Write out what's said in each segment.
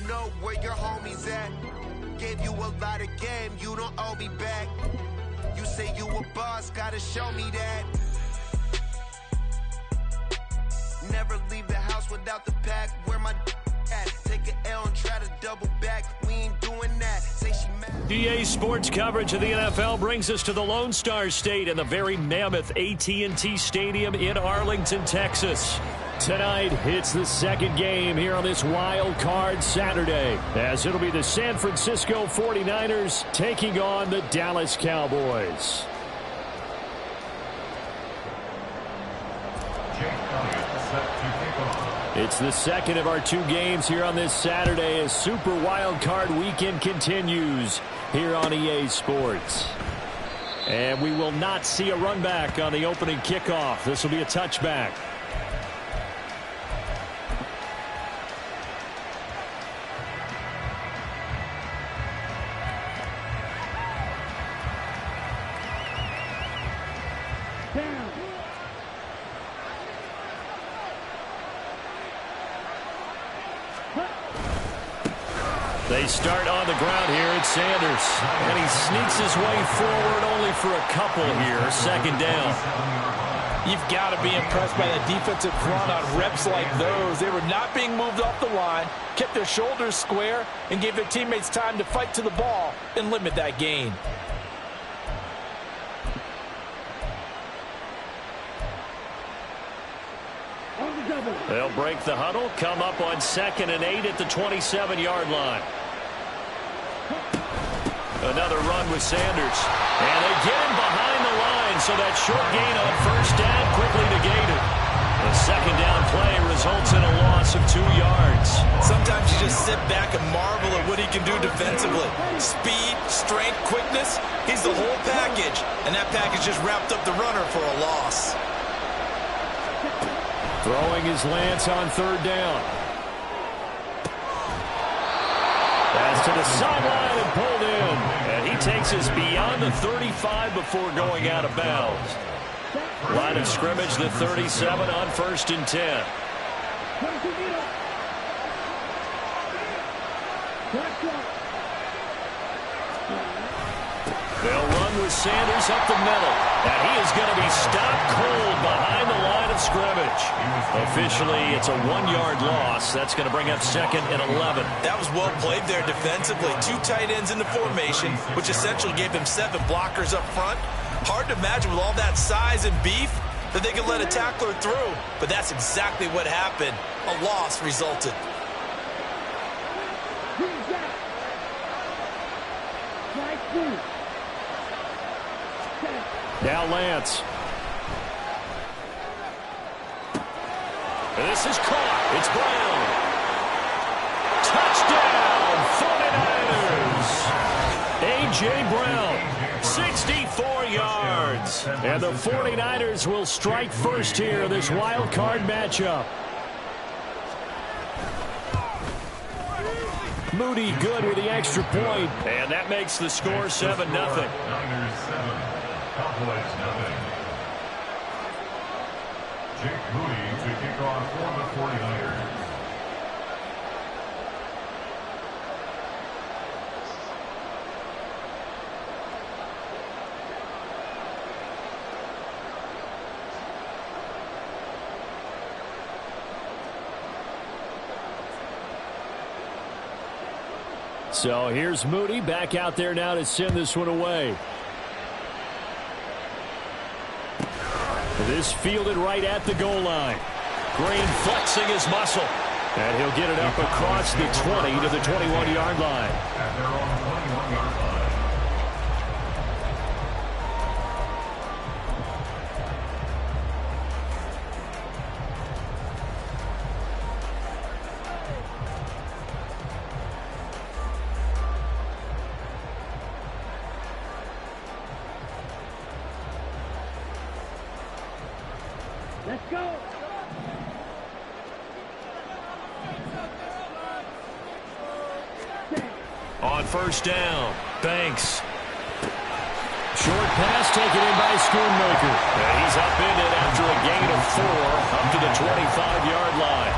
know where your homies at. Gave you a lot of game, you don't owe me back. You say you a boss, gotta show me that. Never leave the house without the pack. Where my at? Take an L and try to double back. We ain't doing that. Say she mad. EA Sports coverage of the NFL brings us to the Lone Star State and the very mammoth AT&T Stadium in Arlington, Texas. Tonight, it's the second game here on this wild card Saturday, as it'll be the San Francisco 49ers taking on the Dallas Cowboys. It's the second of our two games here on this Saturday as Super Wild Card Weekend continues here on EA Sports. And we will not see a run back on the opening kickoff. This will be a touchback. They start on the ground here. It's Sanders. And he sneaks his way forward only for a couple here. Second down. You've got to be impressed by the defensive front on reps like those. They were not being moved off the line, kept their shoulders square, and gave their teammates time to fight to the ball and limit that gain. They'll break the huddle, come up on 2nd and 8 at the 27-yard line. Another run with Sanders. And they get him behind the line, so that short gain on first down quickly negated. The second down play results in a loss of 2 yards. Sometimes you just sit back and marvel at what he can do defensively. Speed, strength, quickness, he's the whole package. And that package just wrapped up the runner for a loss. Throwing his Lance on third down. Pass to the sideline and pulled in. And he takes us beyond the 35 before going out of bounds. Line of scrimmage, the 37 on 1st and 10. They'll run with Sanders up the middle. And he is going to be stopped cold behind the line of scrimmage. Officially, it's a 1-yard loss. That's going to bring up 2nd and 11. That was well played there defensively. 2 tight ends in the formation, which essentially gave them 7 blockers up front. Hard to imagine with all that size and beef that they could let a tackler through. But that's exactly what happened. A loss resulted. Now Lance. This is caught. It's Brown. Touchdown, 49ers. A.J. Brown, 64 yards. And the 49ers will strike first here in this wild card matchup. Moody good with the extra point. And that makes the score 7-0. Cowboys nothing. Jake Moody to kick off for the 49ers. So here's Moody back out there now to send this one away. This fielded right at the goal line. Green flexing his muscle. And he'll get it up across the 20 to the 21-yard line. At their own 21-yard line. Let's go. On first down, Banks. Short pass taken in by Schoonmaker. And he's upended after a gain of 4 up to the 25-yard line.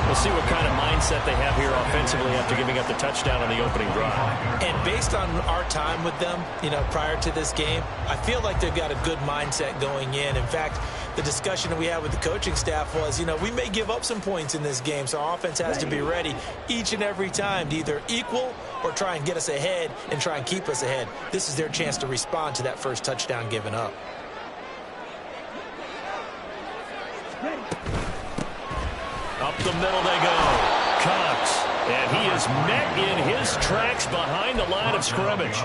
We'll see what kind of mindset they have here offensively after giving up the touchdown on the opening drive. And based on our time with them, prior to this game, I feel like they've got a good mindset going in. In fact, the discussion that we had with the coaching staff was, we may give up some points in this game, so our offense has to be ready each and every time to either equal or try and get us ahead and try and keep us ahead. This is their chance to respond to that first touchdown given up. Up the middle they go. Cox. And he is met in his tracks behind the line of scrimmage.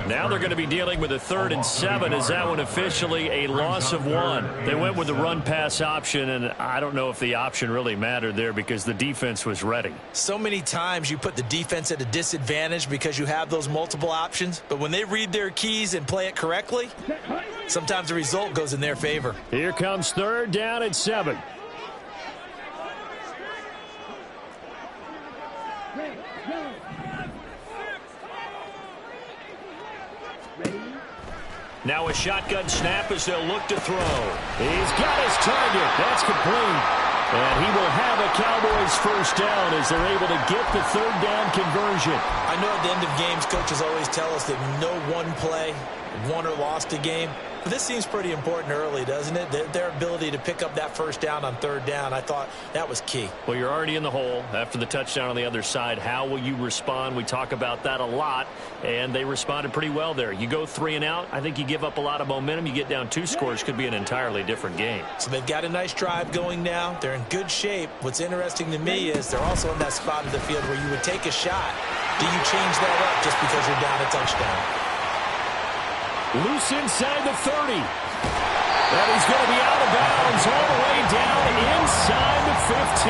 Now they're going to be dealing with a 3rd and 7. Is that one officially a loss of 1? They went with the run-pass option, and I don't know if the option really mattered there because the defense was ready. So many times you put the defense at a disadvantage because you have those multiple options, but when they read their keys and play it correctly, sometimes the result goes in their favor. Here comes 3rd down and 7. Now a shotgun snap as they'll look to throw. He's got his target. That's complete. And he will have a Cowboys first down as they're able to get the 3rd down conversion. I know at the end of games, coaches always tell us that no one play won or lost a game. But this seems pretty important early, doesn't it? Their ability to pick up that first down on 3rd down, I thought that was key. Well, you're already in the hole after the touchdown on the other side. How will you respond? We talk about that a lot, and they responded pretty well there. You go 3 and out, I think you give up a lot of momentum. You get down 2 scores, could be an entirely different game. So they've got a nice drive going now. They're in good shape. What's interesting to me is they're also in that spot of the field where you would take a shot. Do you change that up just because you're down a touchdown? Loose inside the 30. And he's going to be out of bounds all the way down inside the 15.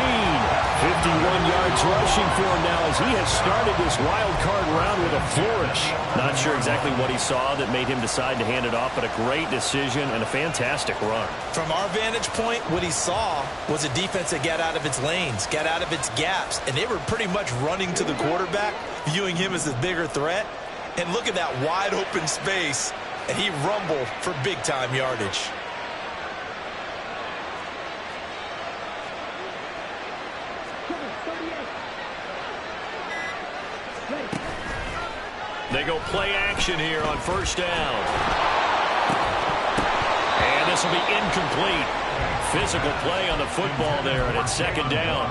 51 yards rushing for him now as he has started this wild card round with a flourish. Not sure exactly what he saw that made him decide to hand it off, but a great decision and a fantastic run. From our vantage point, what he saw was a defense that got out of its lanes, got out of its gaps, and they were pretty much running to the quarterback, viewing him as the bigger threat. And look at that wide open space. And he rumbled for big-time yardage. They go play action here on 1st down. And this will be incomplete. Physical play on the football there, and it's 2nd down.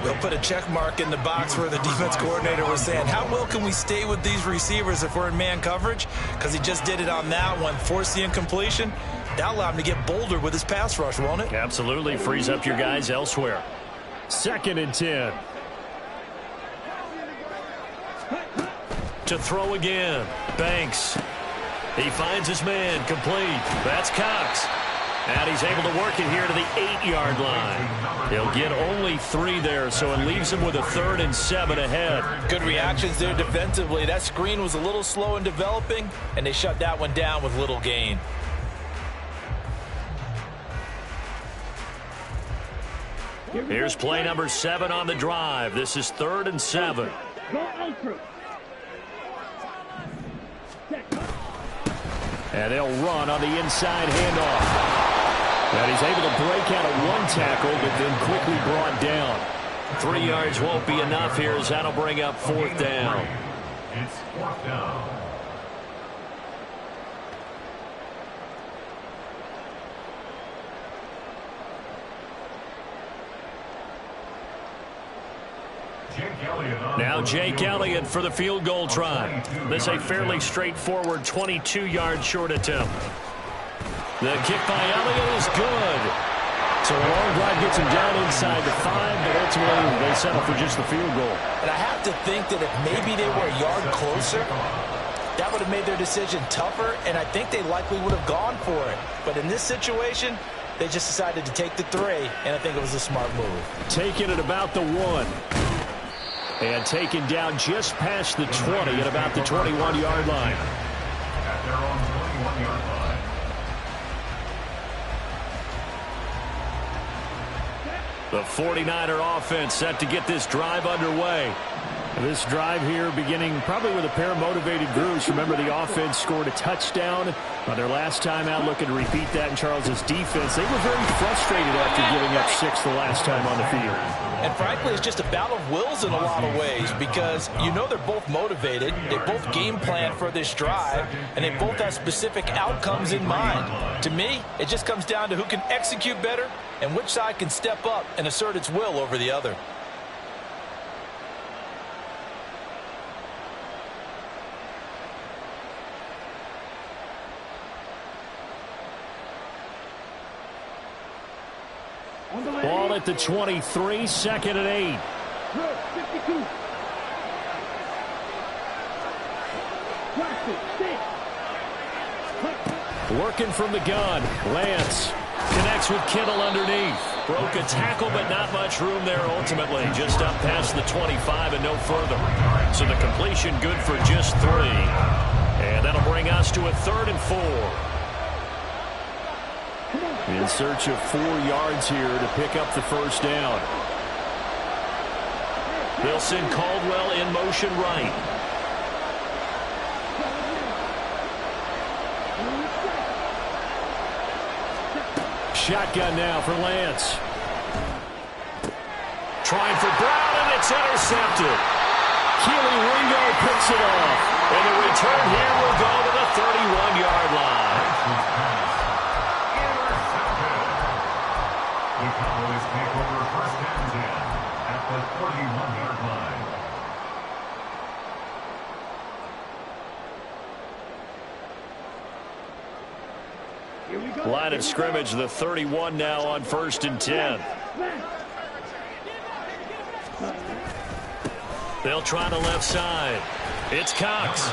They'll put a check mark in the box where the defense coordinator was saying, how well can we stay with these receivers if we're in man coverage? Because he just did it on that one, forced the incompletion. That'll allow him to get bolder with his pass rush, won't it? Absolutely. Frees up your guys elsewhere. 2nd and 10. To throw again. Banks. He finds his man. Complete. That's Cox. And he's able to work it here to the 8-yard line. He'll get only 3 there, so it leaves him with a 3rd and 7 ahead. Good reactions there defensively. That screen was a little slow in developing, and they shut that one down with little gain. Here's play number 7 on the drive. This is 3rd and 7. And they'll run on the inside handoff. And he's able to break out of 1 tackle, but then quickly brought down. 3 yards won't be enough here as that'll bring up 4th down. It's 4th down. Now Jake Elliott for the field goal try. This is a fairly straightforward 22-yard short attempt. The kick by Elliott is good. So a long drive gets him down inside the 5, but ultimately they settle for just the field goal. And I have to think that if maybe they were a yard closer, that would have made their decision tougher, and I think they likely would have gone for it. But in this situation, they just decided to take the 3, and I think it was a smart move. Taking it about the 1. And taken down just past the 20 at about the 21-yard line. At their own 21-yard line. The 49er offense set to get this drive underway. This drive here beginning probably with a pair of motivated groups. Remember, the offense scored a touchdown on their last time out, looking to repeat that in Charles's defense. They were very frustrated after giving up 6 the last time on the field. And frankly, it's just a battle of wills in a lot of ways because you know they're both motivated, they both game plan for this drive, and they both have specific outcomes in mind. To me, it just comes down to who can execute better and which side can step up and assert its will over the other. Ball at the 23, 2nd and 8. Working from the gun. Lance connects with Kittle underneath. Broke a tackle, but not much room there ultimately. Just up past the 25 and no further. So the completion good for just 3. And that'll bring us to a 3rd and 4. In search of 4 yards here to pick up the first down. They'll send Caldwell in motion right. Shotgun now for Lance. Trying for Brown, and it's intercepted. Keely Ringo picks it off. And the return here will go to the 31-yard line. The Cowboys take over 1st and 10 at the 41-yard line. Line of scrimmage, the 31 now on 1st and 10. They'll try the left side. It's Cox.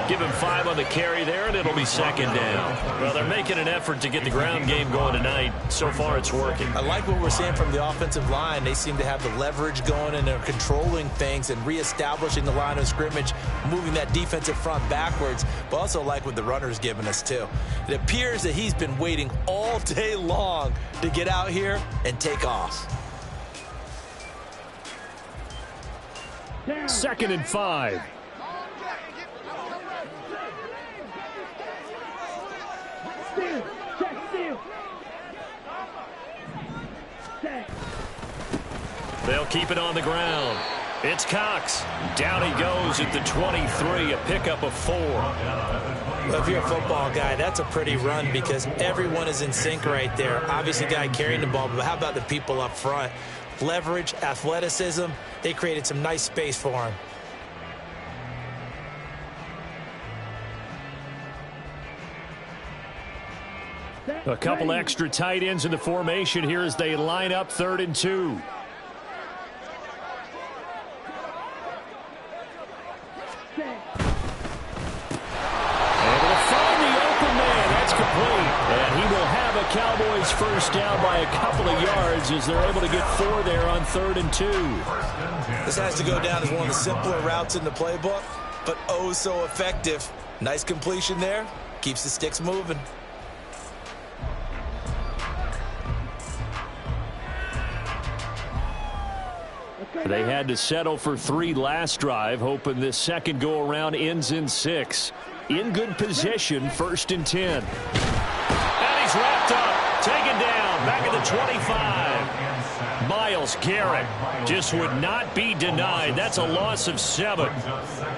Give him 5 on the carry there, and it'll be 2nd down. Well, they're making an effort to get the ground game going tonight. So far, it's working. I like what we're seeing from the offensive line. They seem to have the leverage going, and they're controlling things and reestablishing the line of scrimmage, moving that defensive front backwards, but also like what the runner's giving us, too. It appears that he's been waiting all day long to get out here and take off. 2nd and 5. They'll keep it on the ground. It's Cox. Down he goes at the 23, a pickup of 4. Well, if you're a football guy, that's a pretty run because everyone is in sync right there. Obviously, the guy carrying the ball, but how about the people up front? Leverage, athleticism, they created some nice space for him. A couple extra tight ends in the formation here as they line up 3rd and 2. Cowboys first down by a couple of yards as they're able to get 4 there on 3rd and 2. This has to go down as one of the simpler routes in the playbook, but oh so effective. Nice completion there. Keeps the sticks moving. They had to settle for 3 last drive, hoping this second go-around ends in 6. In good position, 1st and 10. He's wrapped up, taken down, back at the 25. Myles Garrett just would not be denied. That's a loss of 7.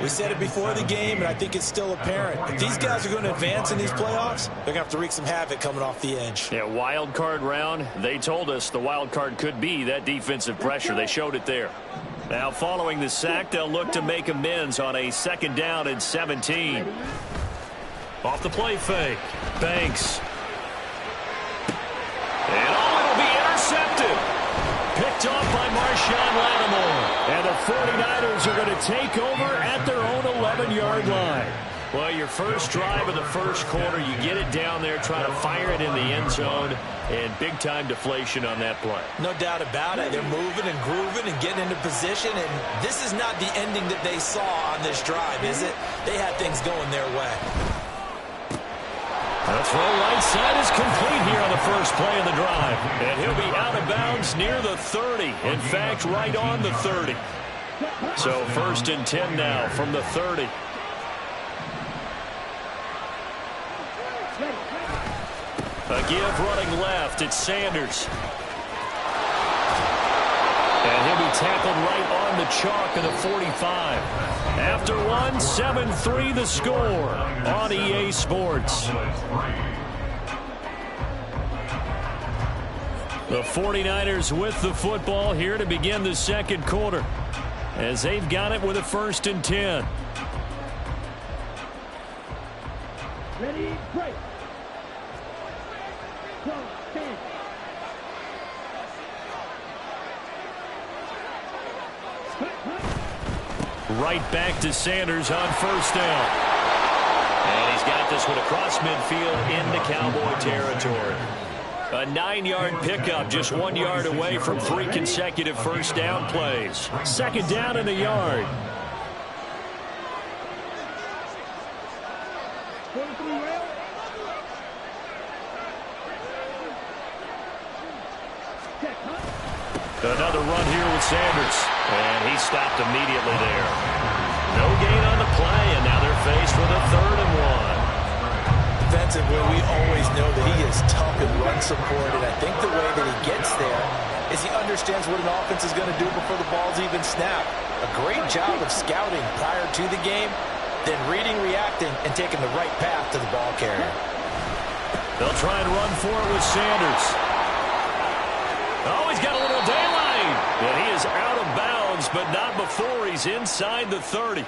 We said it before the game, and I think it's still apparent. If these guys are going to advance in these playoffs, they're going to have to wreak some havoc coming off the edge. Yeah, wild card round. They told us the wild card could be that defensive pressure. They showed it there. Now, following the sack, they'll look to make amends on a 2nd down and 17. Off the play fake. Banks. And it'll be intercepted. Picked off by Marshawn Lattimore. And the 49ers are going to take over at their own 11-yard line. Well, your first drive of the first quarter, you get it down there, try to fire it in the end zone, and big-time deflation on that play. No doubt about it. They're moving and grooving and getting into position, and this is not the ending that they saw on this drive, is it? They had things going their way. The throw right side is complete here on the first play of the drive. And he'll be out of bounds near the 30. In fact, right on the 30. So 1st and 10 now from the 30. A give running left. It's Sanders. And he'll be tackled right on the chalk of the 45. After one, 7-3 the score on EA Sports. The 49ers with the football here to begin the second quarter, as they've got it with a 1st and 10. Ready, break. Right back to Sanders on 1st down. And he's got this one across midfield into Cowboy territory. A 9-yard pickup, just 1 yard away from 3 consecutive 1st down plays. 2nd down and a yard. Another run here with Sanders. And he stopped immediately there. No gain on the play, and now they're faced with a 3rd and 1. Defensively, we always know that he is tough in run support, and I think the way that he gets there is he understands what an offense is going to do before the ball's even snapped. A great job of scouting prior to the game, then reading, reacting, and taking the right path to the ball carrier. They'll try and run for it with Sanders. Oh, he's got a little daylight. And he is out of bounds, but not before he's inside the 30.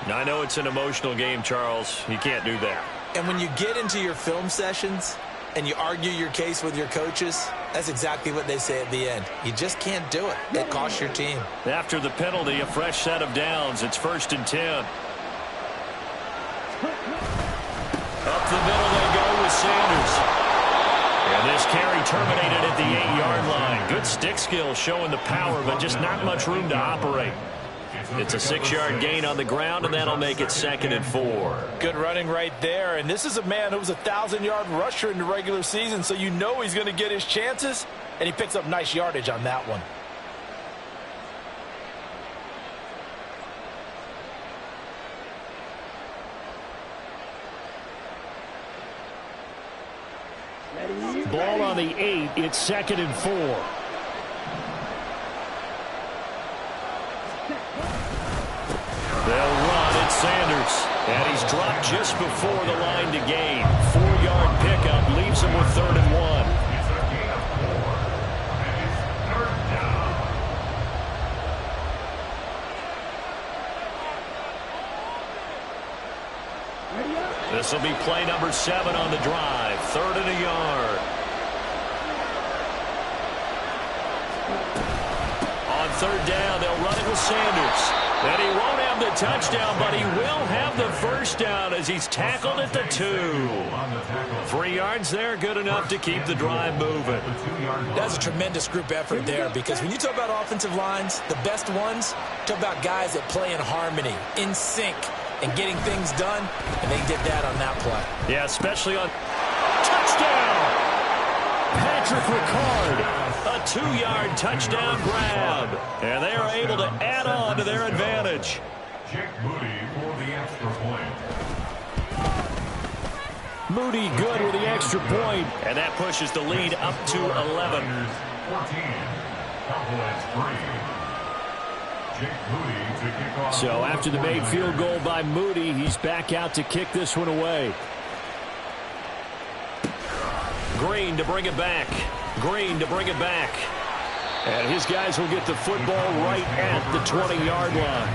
Now, I know it's an emotional game, Charles. You can't do that. And when you get into your film sessions and you argue your case with your coaches, that's exactly what they say at the end. You just can't do it. It costs your team. After the penalty, a fresh set of downs. It's 1st and 10. Up the middle they go with Sanders. And this carry terminated at the 8-yard line. Good stick skill showing the power, but just not much room to operate. It's a 6-yard gain on the ground, and that'll make it 2nd and 4. Good running right there. And this is a man who was a 1,000-yard rusher in the regular season, so you know he's going to get his chances, and he picks up nice yardage on that one. Ball on the 8. It's 2nd and 4. They'll run at Sanders. And he's dropped just before the line to gain. 4-yard pickup leaves him with 3rd and 1. This will be play number 7 on the drive. 3rd and a yard. On 3rd down, they'll run it with Sanders. And he won't have the touchdown, but he will have the 1st down as he's tackled at the 2. 3 yards there, good enough to keep the drive moving. That's a tremendous group effort there, because when you talk about offensive lines, the best ones, talk about guys that play in harmony, in sync, and getting things done, and they did that on that play. Yeah, especially on touchdown. Patrick Ricard, a 2-yard touchdown grab, and they are able to add on to their advantage. Jake Moody for the extra point. Moody good with the extra point, and that pushes the lead up to 11. 14, Cowboys 3. So after the made field goal by Moody, he's back out to kick this one away. Green to bring it back. Green to bring it back. And his guys will get the football right at the 20-yard line.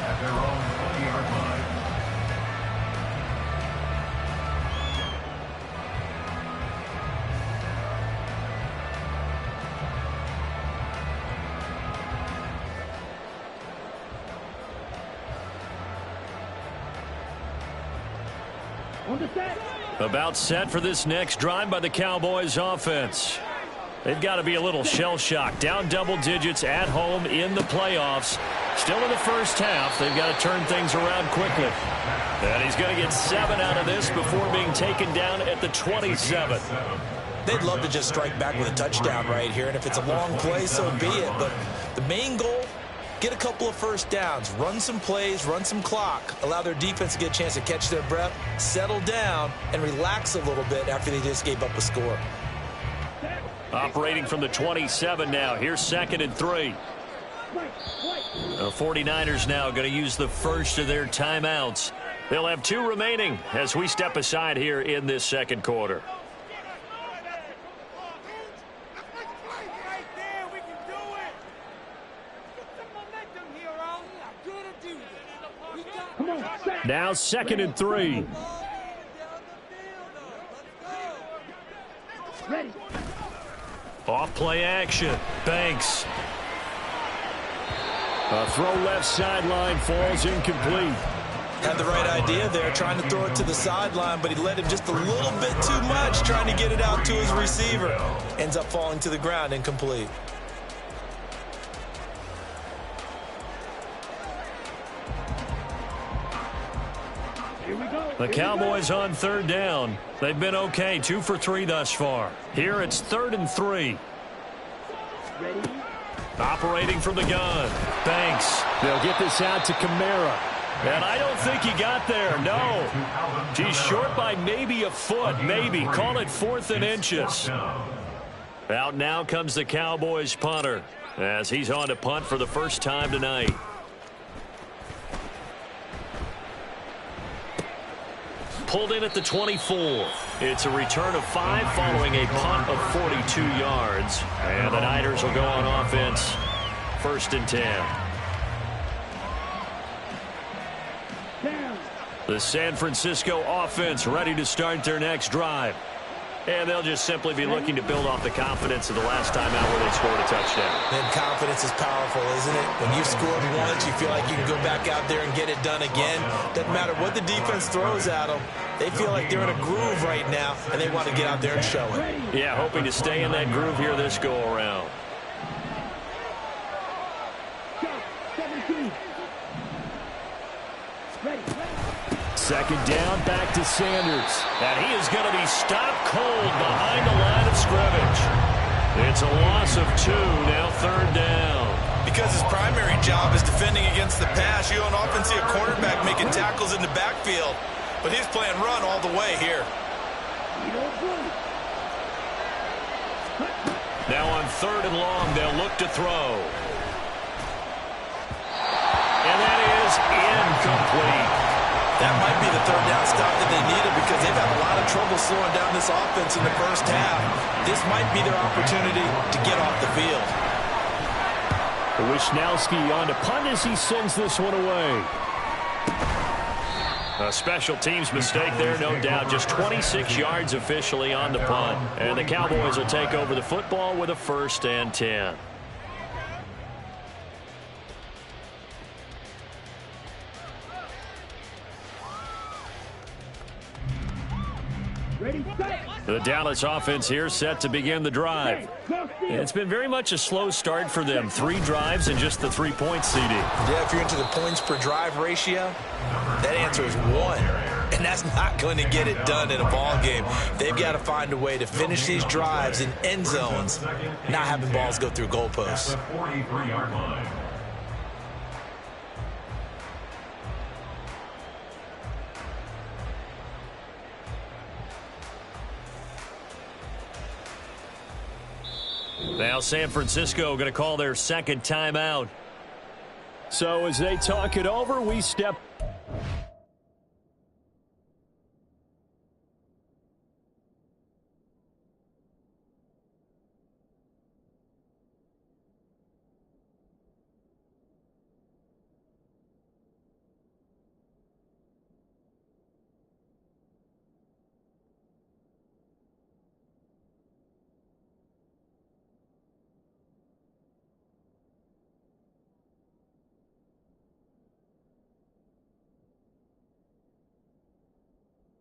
At their own 20-yard line. About set for this next drive by the Cowboys offense. They've got to be a little shell-shocked. Down double digits at home in the playoffs. Still in the first half. They've got to turn things around quickly. And he's going to get 7 out of this before being taken down at the 27. They'd love to just strike back with a touchdown right here. And if it's a long play, so be it. But the main goal get a couple of first downs, run some plays, run some clock, allow their defense to get a chance to catch their breath, settle down, and relax a little bit after they just gave up a score. Operating from the 27 now. Here's 2nd and 3. The 49ers now going to use the first of their timeouts. They'll have 2 remaining as we step aside here in this second quarter. Now 2nd and 3. Ready. Off play action. Banks. A throw left sideline falls incomplete. Had the right idea there, trying to throw it to the sideline, but he led him just a little bit too much, trying to get it out to his receiver. Ends up falling to the ground, incomplete. The Cowboys on 3rd down. They've been okay, 2 for 3 thus far. Here it's 3rd and 3. Ready. Operating from the gun. Banks. They'll get this out to Kamara. And I don't think he got there, no. He's short by maybe a foot, maybe. Call it 4th and inches. Out now comes the Cowboys punter as he's on to punt for the first time tonight. Pulled in at the 24. It's a return of 5 following a punt of 42 yards. And the Niners will go on offense. 1st and 10. Down. The San Francisco offense ready to start their next drive. And they'll just simply be looking to build off the confidence of the last time out where they scored a touchdown. And confidence is powerful, isn't it? When you've scored once, you feel like you can go back out there and get it done again. Doesn't matter what the defense throws at them. They feel like they're in a groove right now, and they want to get out there and show it. Yeah, hoping to stay in that groove here this go-around. 17. Ready. 2nd down, back to Sanders. And he is going to be stopped cold behind the line of scrimmage. It's a loss of 2, now 3rd down. Because his primary job is defending against the pass, you don't often see a quarterback making tackles in the backfield. But he's playing run all the way here. Now on 3rd and long, they'll look to throw. And that is incomplete. That might be the 3rd down stop that they needed because they've had a lot of trouble slowing down this offense in the first half. This might be their opportunity to get off the field. Wishnowski on to punt as he sends this one away. A special teams mistake there, no doubt. Just 26 yards officially on the punt. And the Cowboys will take over the football with a 1st and 10. Ready, set. The Dallas offense here set to begin the drive. It's been very much a slow start for them. 3 drives and just the 3 points, CD. Yeah, if you're into the points per drive ratio, that answer is 1. And that's not going to get it done in a ball game. They've got to find a way to finish these drives in end zones, not having balls go through goalposts. The 43-yard line. Now San Francisco going to call their 2nd timeout. So as they talk it over, we step